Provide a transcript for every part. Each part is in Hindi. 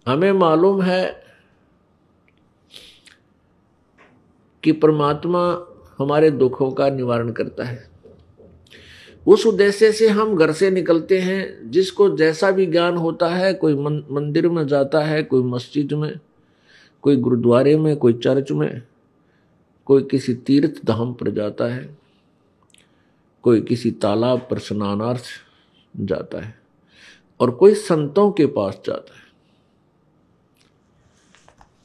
हमें मालूम है कि परमात्मा हमारे दुखों का निवारण करता है। उस उद्देश्य से हम घर से निकलते हैं। जिसको जैसा भी ज्ञान होता है, कोई मंदिर में जाता है, कोई मस्जिद में, कोई गुरुद्वारे में, कोई चर्च में, कोई किसी तीर्थ धाम पर जाता है, कोई किसी तालाब पर स्नानार्थ जाता है, और कोई संतों के पास जाता है।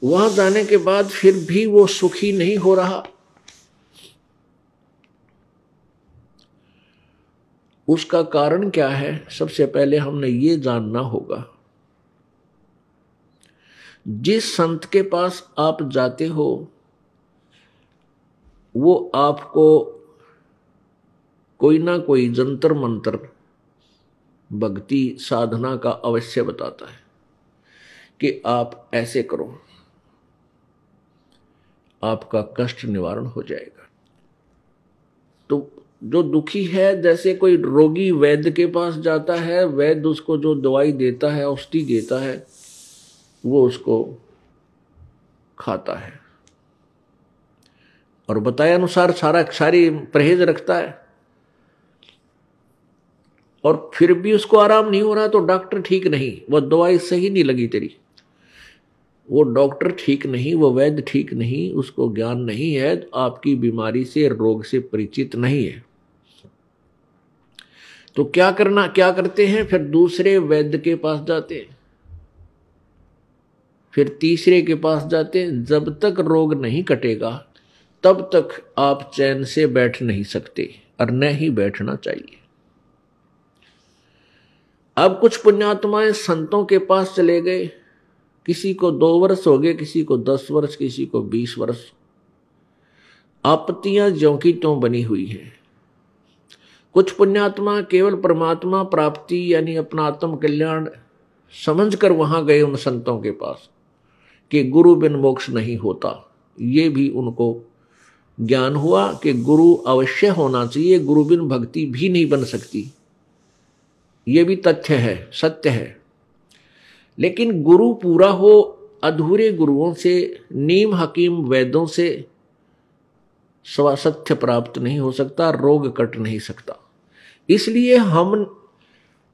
वहां जाने के बाद फिर भी वो सुखी नहीं हो रहा। उसका कारण क्या है? सबसे पहले हमने ये जानना होगा, जिस संत के पास आप जाते हो वो आपको कोई ना कोई जंतर मंत्र भक्ति साधना का अवश्य बताता है कि आप ऐसे करो, आपका कष्ट निवारण हो जाएगा। तो जो दुखी है, जैसे कोई रोगी वैद्य के पास जाता है, वैद्य उसको जो दवाई देता है, औषधि देता है, वो उसको खाता है और बताए अनुसार सारी परहेज रखता है, और फिर भी उसको आराम नहीं हो रहा तो डॉक्टर ठीक नहीं, वो दवाई सही नहीं लगी तेरी, वो डॉक्टर ठीक नहीं, वो वैद्य ठीक नहीं, उसको ज्ञान नहीं है, आपकी बीमारी से, रोग से परिचित नहीं है। तो क्या करते हैं? फिर दूसरे वैद्य के पास जाते हैं, फिर तीसरे के पास जाते हैं। जब तक रोग नहीं कटेगा तब तक आप चैन से बैठ नहीं सकते, और न ही बैठना चाहिए। अब कुछ पुण्यात्माएं संतों के पास चले गए, किसी को 2 वर्ष हो गए, किसी को 10 वर्ष, किसी को 20 वर्ष। आपत्तियां ज्यों की त्यों बनी हुई हैं। कुछ पुण्यात्मा केवल परमात्मा प्राप्ति यानी अपना आत्म कल्याण समझकर वहां गए उन संतों के पास कि गुरु बिन मोक्ष नहीं होता। ये भी उनको ज्ञान हुआ कि गुरु अवश्य होना चाहिए, गुरु बिन भक्ति भी नहीं बन सकती। ये भी तथ्य है, सत्य है। लेकिन गुरु पूरा हो, अधूरे गुरुओं से, नीम हकीम वैद्यों से सत्य प्राप्त नहीं हो सकता, रोग कट नहीं सकता। इसलिए हम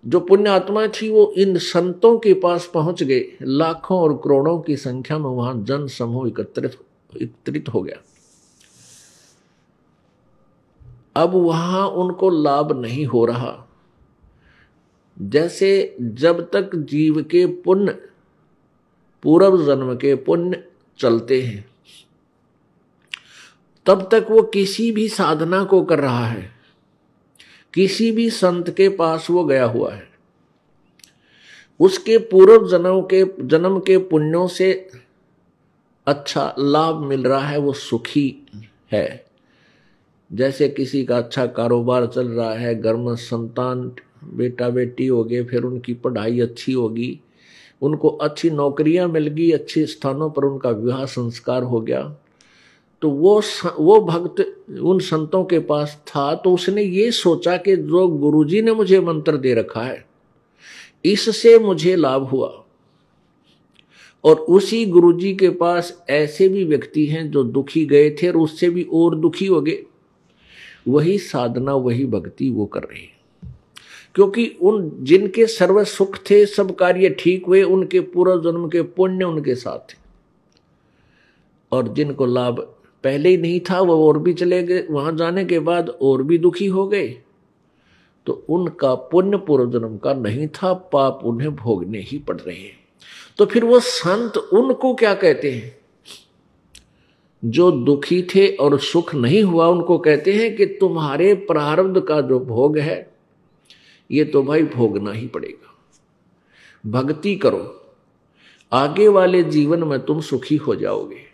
जो पुण्य आत्मा थी वो इन संतों के पास पहुंच गए। लाखों और करोड़ों की संख्या में वहां जन समूह एकत्रित हो गया। अब वहां उनको लाभ नहीं हो रहा। जैसे जब तक जीव के पुण्य, पूर्व जन्म के पुण्य चलते हैं, तब तक वो किसी भी साधना को कर रहा है, किसी भी संत के पास वो गया हुआ है, उसके पूर्व जन्म के पुण्यों से अच्छा लाभ मिल रहा है, वो सुखी है। जैसे किसी का अच्छा कारोबार चल रहा है, घर में संतान बेटा बेटी हो गए, फिर उनकी पढ़ाई अच्छी होगी, उनको अच्छी नौकरियां मिल गई, अच्छे स्थानों पर उनका विवाह संस्कार हो गया, तो वो भक्त उन संतों के पास था, तो उसने ये सोचा कि जो गुरुजी ने मुझे मंत्र दे रखा है इससे मुझे लाभ हुआ। और उसी गुरुजी के पास ऐसे भी व्यक्ति हैं जो दुखी गए थे और उससे भी और दुखी हो गए। वही साधना, वही भक्ति वो कर रहे हैं, क्योंकि उन जिनके सर्व सुख थे, सब कार्य ठीक हुए, उनके पूर्व जन्म के पुण्य उनके साथ थे। और जिनको लाभ पहले ही नहीं था वो और भी चले गए, वहां जाने के बाद और भी दुखी हो गए। तो उनका पुण्य पूर्व जन्म का नहीं था, पाप उन्हें भोगने ही पड़ रहे हैं। तो फिर वो संत उनको क्या कहते हैं? जो दुखी थे और सुख नहीं हुआ, उनको कहते हैं कि तुम्हारे प्रारब्ध का जो भोग है ये तो भाई भोगना ही पड़ेगा। भक्ति करो, आगे वाले जीवन में तुम सुखी हो जाओगे।